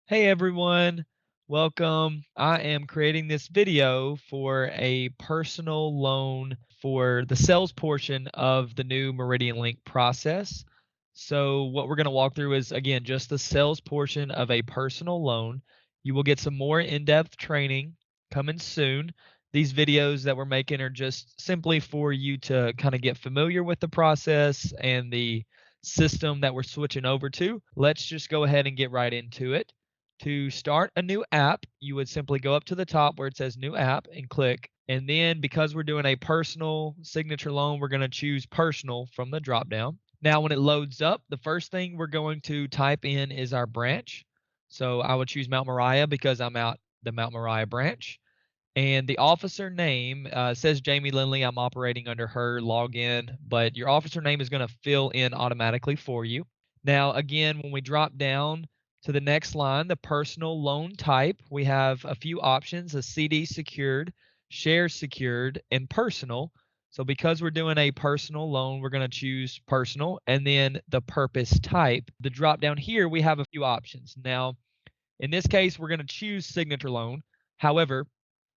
Hey everyone, welcome. I am creating this video for a personal loan for the sales portion of the new Meridian Link process. So, what we're going to walk through is again just the sales portion of a personal loan. You will get some more in depth training coming soon. These videos that we're making are just simply for you to kind of get familiar with the process and the system that we're switching over to. Let's just go ahead and get right into it. To start a new app, you would simply go up to the top where it says new app and click. And then because we're doing a personal signature loan, we're going to choose personal from the drop down. Now, when it loads up, the first thing we're going to type in is our branch. So I would choose Mount Moriah because I'm out the Mount Moriah branch. And the officer name says Jamie Lindley. I'm operating under her login, but your officer name is going to fill in automatically for you. Now, again, when we drop down to the next line, the personal loan type, we have a few options: a CD secured, share secured, and personal. So because we're doing a personal loan, we're going to choose personal, and then the purpose type. The drop down here, we have a few options. Now, in this case, we're going to choose signature loan. However,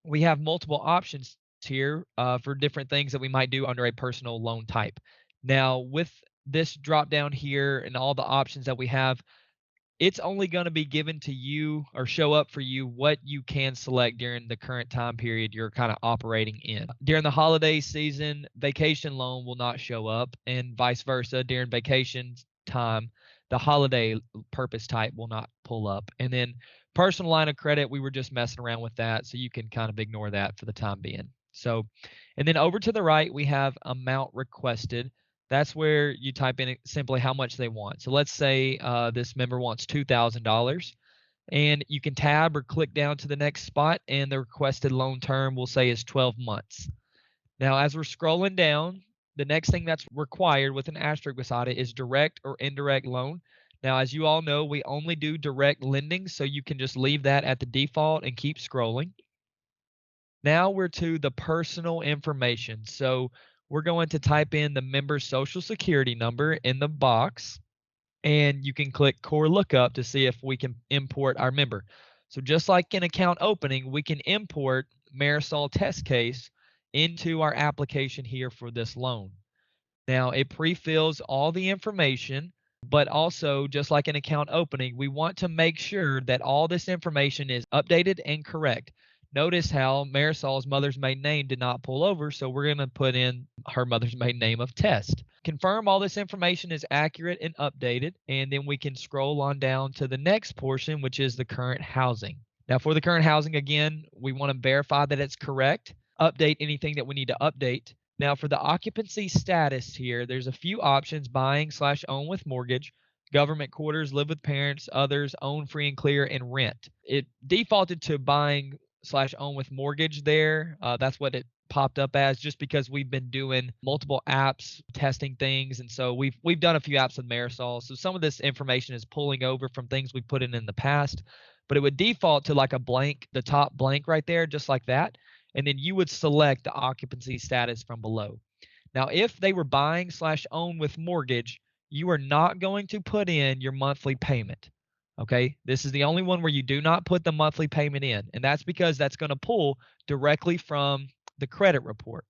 we have multiple options here for different things that we might do under a personal loan type. Now, with this drop down here and all the options that we have, it's only going to be given to you or show up for you what you can select during the current time period you're kind of operating in. During the holiday season, vacation loan will not show up, and vice versa. During vacation time, the holiday purpose type will not pull up. And then personal line of credit, we were just messing around with that, so you can kind of ignore that for the time being. So, and then over to the right, we have amount requested. That's where you type in simply how much they want. So let's say this member wants $2,000, and you can tab or click down to the next spot, and the requested loan term will say is 12 months. Now, as we're scrolling down, the next thing that's required with an asterisk beside it is direct or indirect loan. Now, as you all know, we only do direct lending, so you can just leave that at the default and keep scrolling. Now we're to the personal information. So we're going to type in the member's social security number in the box, and you can click core lookup to see if we can import our member. So just like in account opening, we can import Marisol test case into our application here for this loan. Now it pre-fills all the information, but also just like an account opening, we want to make sure that all this information is updated and correct. Notice how Marisol's mother's maiden name did not pull over, so we're going to put in her mother's maiden name of Test. Confirm all this information is accurate and updated, and then we can scroll on down to the next portion, which is the current housing. Now, for the current housing, again, we want to verify that it's correct, update anything that we need to update. Now, for the occupancy status here, there's a few options: buying/own with mortgage, government quarters, live with parents, others, own free and clear, and rent. It defaulted to buying/own with mortgage there. That's what it popped up as, just because we've been doing multiple apps testing things, and so we've done a few apps with Marisol. So some of this information is pulling over from things we've put in the past, but it would default to like a blank, the top blank right there, just like that, and then you would select the occupancy status from below. Now, if they were buying/own with mortgage, you are not going to put in your monthly payment. Okay, this is the only one where you do not put the monthly payment in, and that's because that's going to pull directly from the credit report.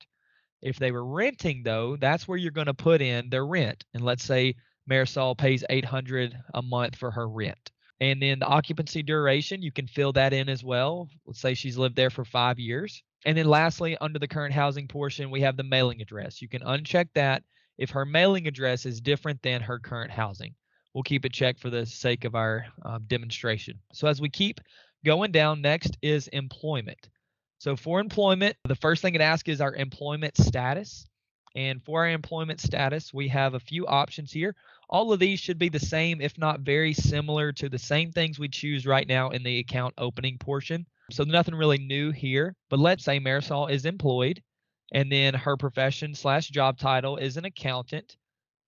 If they were renting, though, that's where you're going to put in their rent. And let's say Marisol pays $800 a month for her rent. And then the occupancy duration, you can fill that in as well. Let's say she's lived there for 5 years. And then lastly, under the current housing portion, we have the mailing address. You can uncheck that if her mailing address is different than her current housing. We'll keep it checked for the sake of our demonstration. So as we keep going down, next is employment. So for employment, the first thing it asks is our employment status. And for our employment status, we have a few options here. All of these should be the same, if not very similar to the same things we choose right now in the account opening portion. So nothing really new here, but let's say Marisol is employed, and then her profession/job title is an accountant,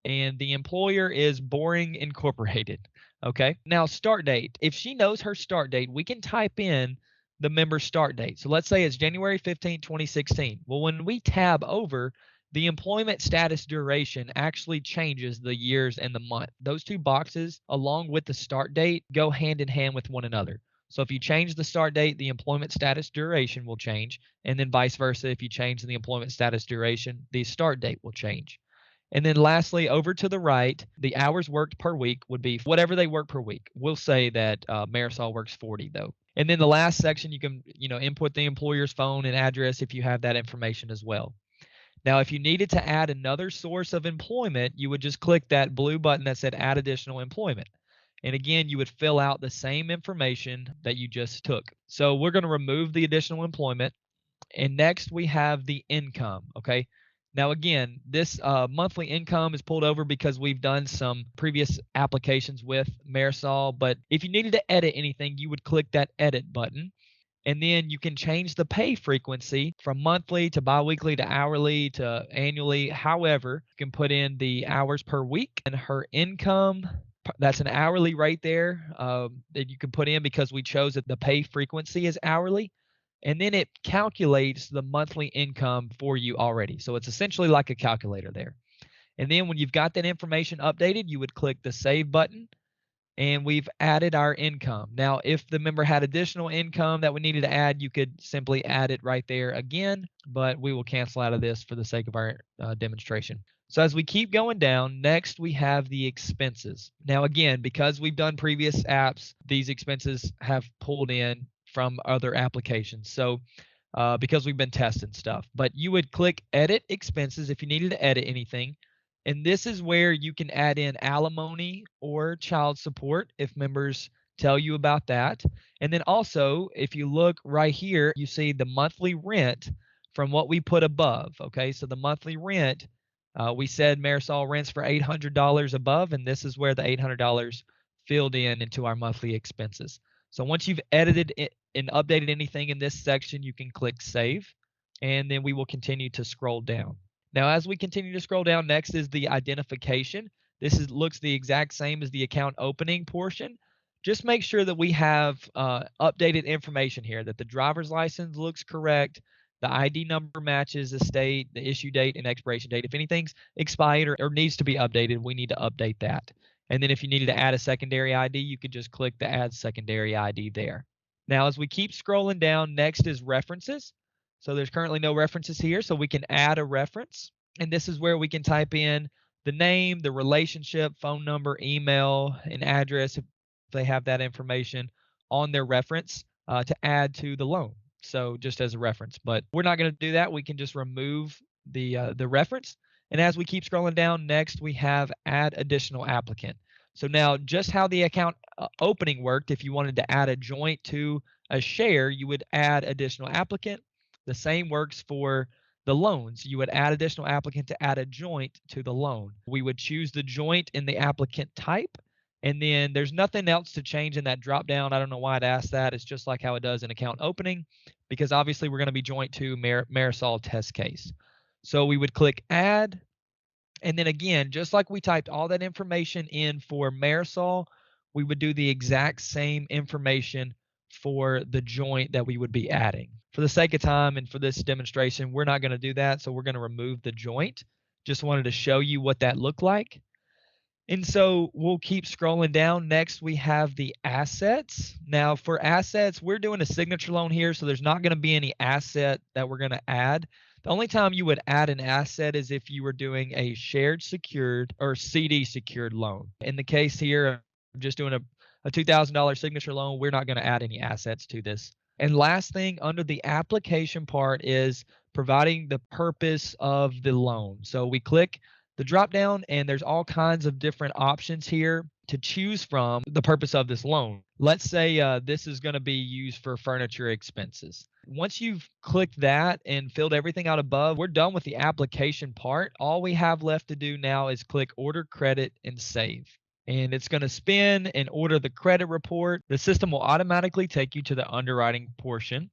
and the employer is Boring Incorporated. Okay. Now, start date. If she knows her start date, we can type in the member's start date. So let's say it's January 15, 2016. Well, when we tab over, The employment status duration actually changes the years and the month. Those two boxes, along with the start date, go hand in hand with one another. So if you change the start date, the employment status duration will change, and then vice versa. If you change the employment status duration, the start date will change. And then lastly, over to the right, the hours worked per week would be whatever they work per week. We'll say that Marisol works 40 though. And then the last section, you can input the employer's phone and address if you have that information as well. Now, if you needed to add another source of employment, you would just click that blue button that said add additional employment. And again, you would fill out the same information that you just took. So we're going to remove the additional employment. And next we have the income. Okay. Now, again, this monthly income is pulled over because we've done some previous applications with Marisol. But if you needed to edit anything, you would click that edit button. And then you can change the pay frequency from monthly to biweekly to hourly to annually. However, you can put in the hours per week and her income. That's an hourly right there that you can put in because we chose that the pay frequency is hourly. And then it calculates the monthly income for you already. So it's essentially like a calculator there. And then when you've got that information updated, you would click the save button. And we've added our income. Now, if the member had additional income that we needed to add, you could simply add it right there again, but we will cancel out of this for the sake of our demonstration. So as we keep going down, next we have the expenses. Now, again, because we've done previous apps, these expenses have pulled in from other applications. So because we've been testing stuff, but you would click edit expenses if you needed to edit anything. And this is where you can add in alimony or child support if members tell you about that. And then also, if you look right here, you see the monthly rent from what we put above. Okay, so the monthly rent, we said Marisol rents for $800 above, and this is where the $800 filled in into our monthly expenses. So once you've edited it and updated anything in this section, you can click save, and then we will continue to scroll down. Now, as we continue to scroll down, next is the identification. This looks the exact same as the account opening portion. Just make sure that we have updated information here, that the driver's license looks correct, the ID number matches the state, the issue date, and expiration date. If anything's expired or needs to be updated, we need to update that. And then if you needed to add a secondary ID, you could just click the add secondary ID there. Now, as we keep scrolling down, next is references. So there's currently no references here, so we can add a reference. And this is where we can type in the name, the relationship, phone number, email, and address if they have that information on their reference to add to the loan. So just as a reference, but we're not going to do that. We can just remove the reference. And as we keep scrolling down, next we have add additional applicant. So now just how the account opening worked, if you wanted to add a joint to a share, you would add additional applicant. The same works for the loans. You would add additional applicant to add a joint to the loan. We would choose the joint in the applicant type, and then there's nothing else to change in that drop down. I don't know why it asked that. It's just like how it does in account opening, because obviously we're going to be joint to Marisol test case. So we would click add, and then again, just like we typed all that information in for Marisol, we would do the exact same information for the joint that we would be adding. For the sake of time and for this demonstration, we're not going to do that, so we're going to remove the joint. Just wanted to show you what that looked like. And so we'll keep scrolling down. Next, we have the assets. Now, for assets, we're doing a signature loan here, so there's not going to be any asset that we're going to add. The only time you would add an asset is if you were doing a shared secured or CD secured loan. In the case here, I'm just doing a $2,000 signature loan. We're not going to add any assets to this. And last thing under the application part is providing the purpose of the loan. So we click the drop down and there's all kinds of different options here to choose from the purpose of this loan. Let's say this is going to be used for furniture expenses. Once you've clicked that and filled everything out above, we're done with the application part. All we have left to do now is click order credit and save. And it's going to spin and order the credit report. The system will automatically take you to the underwriting portion,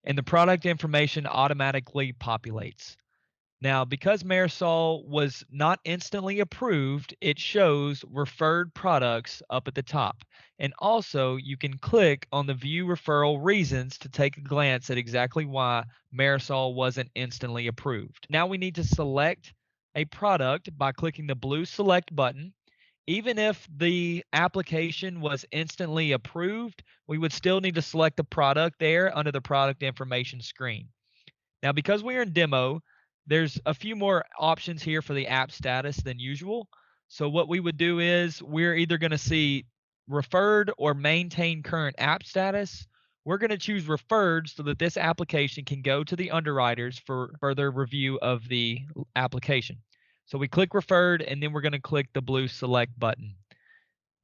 and the product information automatically populates. Now, because Marisol was not instantly approved, it shows referred products up at the top. And also, you can click on the view referral reasons to take a glance at exactly why Marisol wasn't instantly approved. Now we need to select a product by clicking the blue select button. Even if the application was instantly approved, we would still need to select the product there under the product information screen. Now, because we're in demo, there's a few more options here for the app status than usual. So what we would do is we're either going to see referred or maintain current app status. We're going to choose referred so that this application can go to the underwriters for further review of the application. So we click referred, and then we're going to click the blue select button.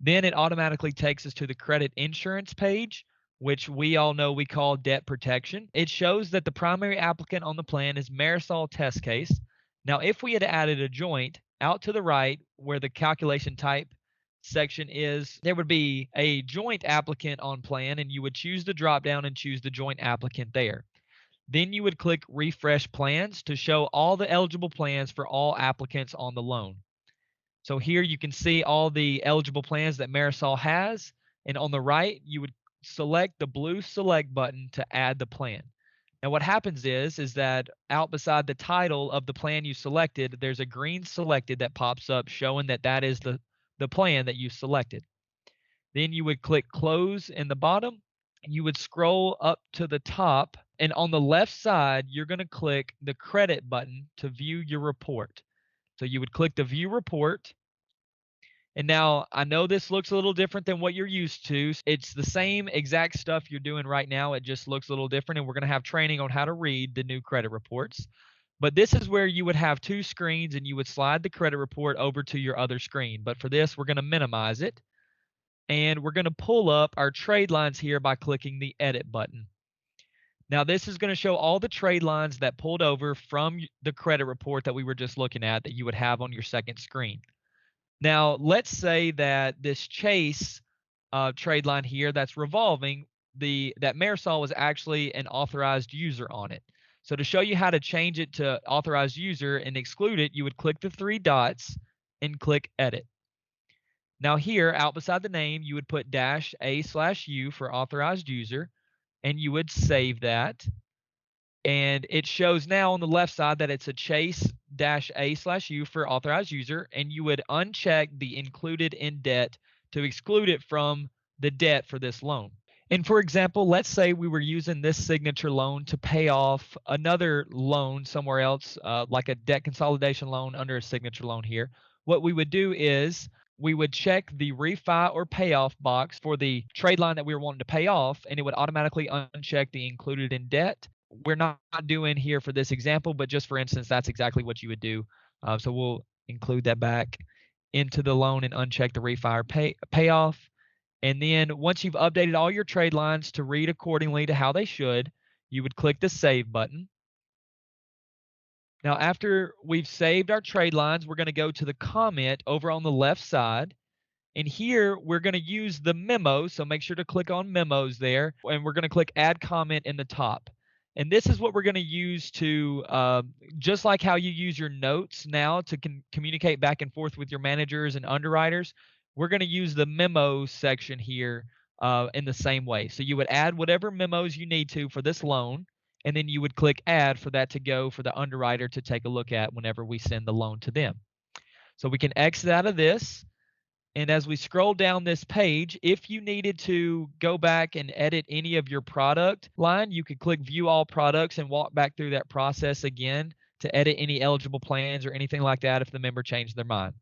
Then it automatically takes us to the credit insurance page, which we all know we call debt protection. It shows that the primary applicant on the plan is Marisol Test Case. Now, if we had added a joint out to the right where the calculation type section is, there would be a joint applicant on plan, and you would choose the drop down and choose the joint applicant there. Then you would click refresh plans to show all the eligible plans for all applicants on the loan. So here you can see all the eligible plans that Marisol has, and on the right, you would select the blue select button to add the plan. Now what happens is that out beside the title of the plan you selected, there's a green selected that pops up showing that that is the plan that you selected. Then you would click close in the bottom. You would scroll up to the top, and on the left side, you're going to click the credit button to view your report. So you would click the view report. And now I know this looks a little different than what you're used to. It's the same exact stuff you're doing right now. It just looks a little different. And we're going to have training on how to read the new credit reports. But this is where you would have two screens and you would slide the credit report over to your other screen. But for this, we're going to minimize it. And we're going to pull up our trade lines here by clicking the edit button. Now, this is going to show all the trade lines that pulled over from the credit report that we were just looking at that you would have on your second screen. Now, let's say that this Chase trade line here that's revolving, that Marisol was actually an authorized user on it. So to show you how to change it to authorized user and exclude it, you would click the three dots and click edit. Now here, out beside the name, you would put -A/U for authorized user, and you would save that. And it shows now on the left side that it's a Chase-A/U for authorized user, and you would uncheck the included in debt to exclude it from the debt for this loan. And for example, let's say we were using this signature loan to pay off another loan somewhere else, like a debt consolidation loan under a signature loan here. What we would do is we would check the refi or payoff box for the trade line that we were wanting to pay off, and it would automatically uncheck the included in debt. We're not doing here for this example, but just for instance, that's exactly what you would do. So we'll include that back into the loan and uncheck the refi or payoff. And then once you've updated all your trade lines to read accordingly to how they should, you would click the save button. Now, after we've saved our trade lines, we're going to go to the comment over on the left side. And here we're going to use the memo. So make sure to click on memos there. And we're going to click add comment in the top. And this is what we're going to use to, just like how you use your notes now to communicate back and forth with your managers and underwriters, we're going to use the memo section here in the same way. So you would add whatever memos you need to for this loan, and then you would click add for that to go for the underwriter to take a look at whenever we send the loan to them. So we can exit out of this. And as we scroll down this page, if you needed to go back and edit any of your product line, you could click view all products and walk back through that process again to edit any eligible plans or anything like that if the member changed their mind.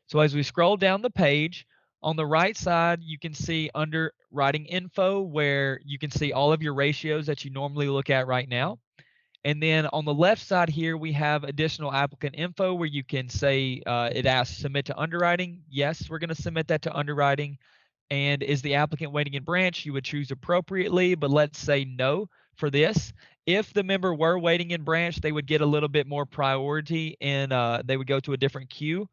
So as we scroll down the page, on the right side, you can see underwriting info where you can see all of your ratios that you normally look at right now. And then on the left side here, we have additional applicant info where you can say it asks submit to underwriting. Yes, we're going to submit that to underwriting. And is the applicant waiting in branch? You would choose appropriately, but let's say no for this. If the member were waiting in branch, they would get a little bit more priority and they would go to a different queue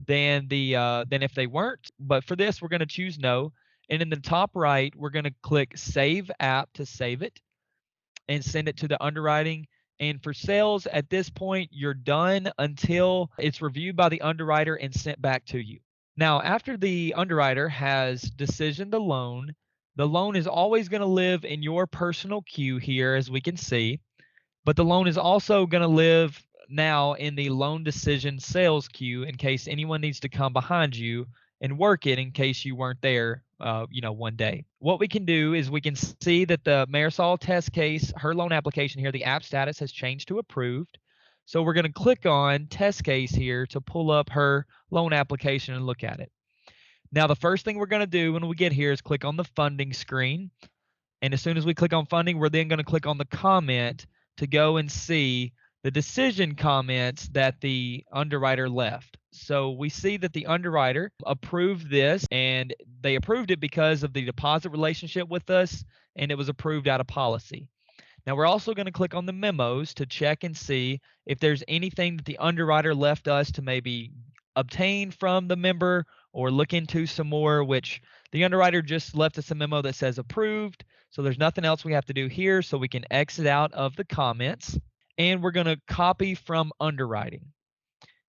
than if they weren't. But for this, we're going to choose no. And in the top right, we're going to click save app to save it and send it to the underwriting. And for sales, at this point, you're done until it's reviewed by the underwriter and sent back to you. Now, after the underwriter has decisioned the loan is always going to live in your personal queue here, as we can see, but the loan is also going to live now in the loan decision sales queue in case anyone needs to come behind you and work it in case you weren't there, one day. What we can do is we can see that the Marisol test case, her loan application here, the app status has changed to approved. So we're going to click on test case here to pull up her loan application and look at it. Now, the first thing we're going to do when we get here is click on the funding screen. And as soon as we click on funding, we're then going to click on the comment to go and see the decision comments that the underwriter left. So we see that the underwriter approved this, and they approved it because of the deposit relationship with us, and it was approved out of policy. Now we're also going to click on the memos to check and see if there's anything that the underwriter left us to maybe obtain from the member or look into some more, which the underwriter just left us a memo that says approved. So there's nothing else we have to do here. So we can exit out of the comments, and we're going to copy from underwriting.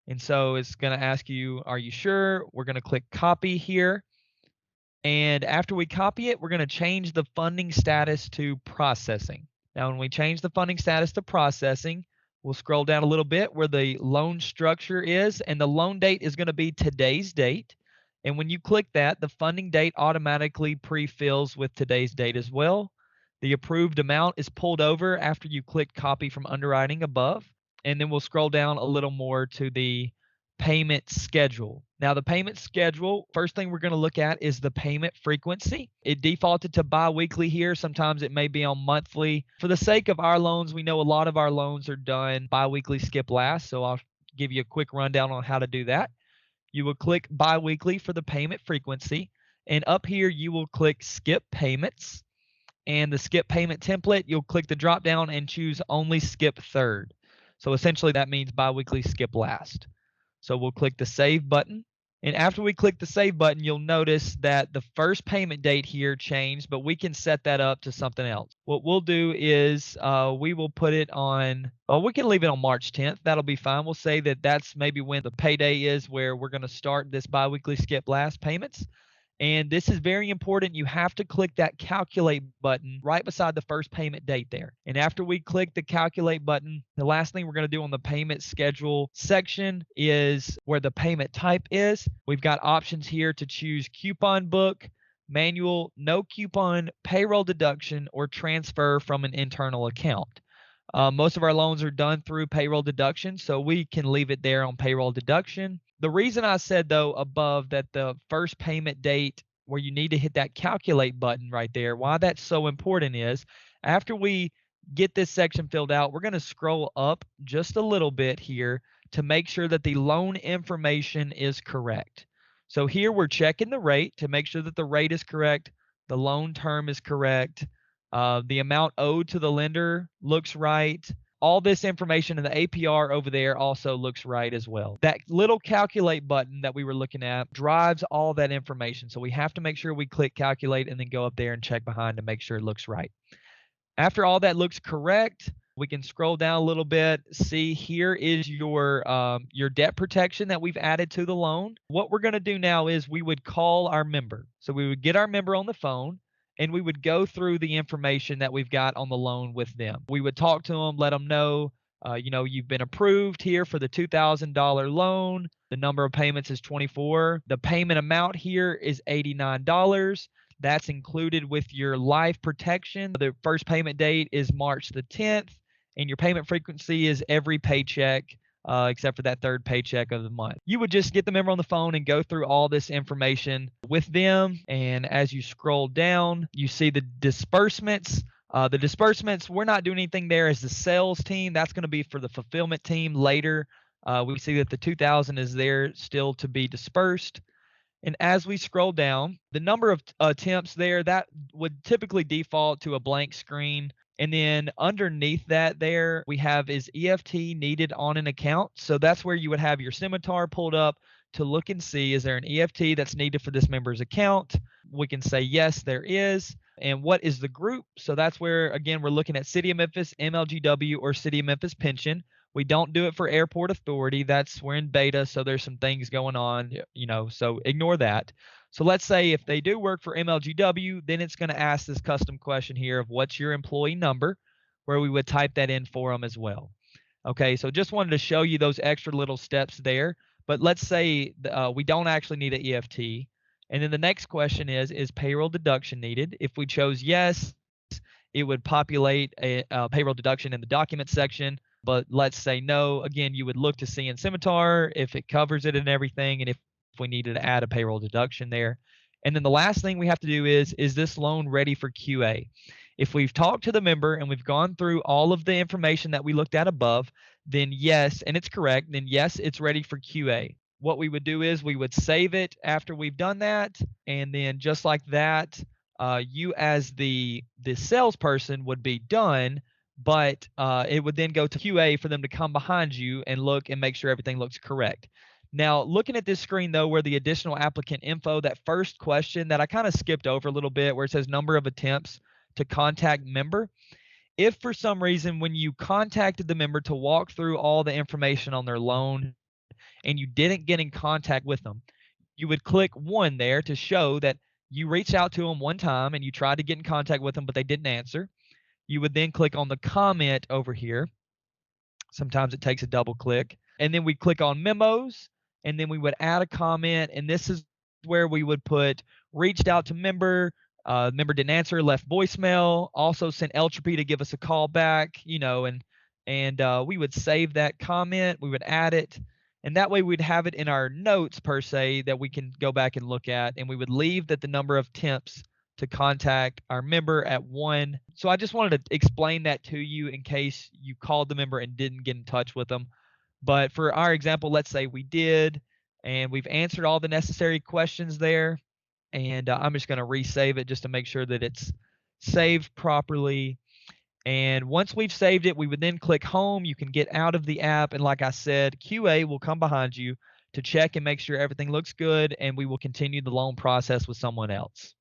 And so it's going to ask you, are you sure? We're going to click copy here. And after we copy it, we're going to change the funding status to processing. Now, when we change the funding status to processing, we'll scroll down a little bit where the loan structure is, and the loan date is going to be today's date. And when you click that, the funding date automatically pre-fills with today's date as well. The approved amount is pulled over after you click copy from underwriting above. And then we'll scroll down a little more to the payment schedule. Now, the payment schedule, first thing we're going to look at is the payment frequency. It defaulted to bi-weekly here. Sometimes it may be on monthly. For the sake of our loans, we know a lot of our loans are done bi-weekly skip last, so I'll give you a quick rundown on how to do that. You will click bi-weekly for the payment frequency, and up here you will click skip payments, and the skip payment template, you'll click the drop down and choose only skip third. So essentially that means bi-weekly skip last. So we'll click the save button. And after we click the save button, you'll notice that the first payment date here changed, but we can set that up to something else. What we'll do is we will put it on, we can leave it on March 10th. That'll be fine. We'll say that that's maybe when the payday is where we're going to start this biweekly skip last payments. And this is very important. You have to click that calculate button right beside the first payment date there. And after we click the calculate button, the last thing we're going to do on the payment schedule section is where the payment type is. We've got options here to choose coupon book, manual, no coupon, payroll deduction, or transfer from an internal account. Most of our loans are done through payroll deduction, so we can leave it there on payroll deduction. The reason I said, though, above that the first payment date where you need to hit that calculate button right there, why that's so important is after we get this section filled out, we're going to scroll up just a little bit here to make sure that the loan information is correct. So here we're checking the rate to make sure that the rate is correct, the loan term is correct, the amount owed to the lender looks right. All this information in the APR over there also looks right as well. That little calculate button that we were looking at drives all that information. So we have to make sure we click calculate and then go up there and check behind to make sure it looks right. After all that looks correct, we can scroll down a little bit. See, here is your debt protection that we've added to the loan. What we're going to do now is we would call our member. So we would get our member on the phone, and we would go through the information that we've got on the loan with them. We would talk to them, let them know, you've been approved here for the $2,000 loan. The number of payments is 24. The payment amount here is $89. That's included with your life protection. The first payment date is March the 10th, and your payment frequency is every paycheck except for that third paycheck of the month. You would just get the member on the phone and go through all this information with them. And as you scroll down, you see the disbursements. The disbursements, we're not doing anything there as the sales team. That's going to be for the fulfillment team later. We see that the $2,000 is there still to be dispersed. And as we scroll down, the number of attempts there, that would typically default to a blank screen. And then underneath that there, we have is EFT needed on an account. So that's where you would have your Scimitar pulled up to look and see, is there an EFT that's needed for this member's account? We can say, yes, there is. And what is the group? So that's where, again, we're looking at City of Memphis, MLGW, or City of Memphis Pension. We don't do it for Airport Authority. We're in beta, so there's some things going on, so ignore that. So let's say if they do work for MLGW, then it's going to ask this custom question here of what's your employee number, where we would type that in for them as well. Okay, so just wanted to show you those extra little steps there. But let's say we don't actually need an EFT. And then the next question is payroll deduction needed? If we chose yes, it would populate a payroll deduction in the document section. But let's say no, again, you would look to see in Symitar if it covers it and everything, and if we needed to add a payroll deduction there. And then the last thing we have to do is this loan ready for QA? If we've talked to the member and we've gone through all of the information that we looked at above, then yes, and it's correct, then yes, it's ready for QA. What we would do is we would save it after we've done that, and then just like that, you as the salesperson would be done, but it would then go to QA for them to come behind you and look and make sure everything looks correct. Now, looking at this screen, though, where the additional applicant info, that first question that I kind of skipped over a little bit, where it says number of attempts to contact member, if for some reason when you contacted the member to walk through all the information on their loan and you didn't get in contact with them, you would click 1 there to show that you reached out to them one time and you tried to get in contact with them, but they didn't answer. You would then click on the comment over here. Sometimes it takes a double click. And then we click on memos, and then we would add a comment. And this is where we would put reached out to member, member didn't answer, left voicemail, also sent Eltropy to give us a call back, and we would save that comment. We would add it. And that way we'd have it in our notes per se that we can go back and look at, and we would leave that the number of attempts to contact our member at 1. So I just wanted to explain that to you in case you called the member and didn't get in touch with them. But for our example, let's say we did, and we've answered all the necessary questions there. And I'm just going to resave it just to make sure that it's saved properly. And once we've saved it, we would then click home. You can get out of the app. And like I said, QA will come behind you to check and make sure everything looks good. And we will continue the loan process with someone else.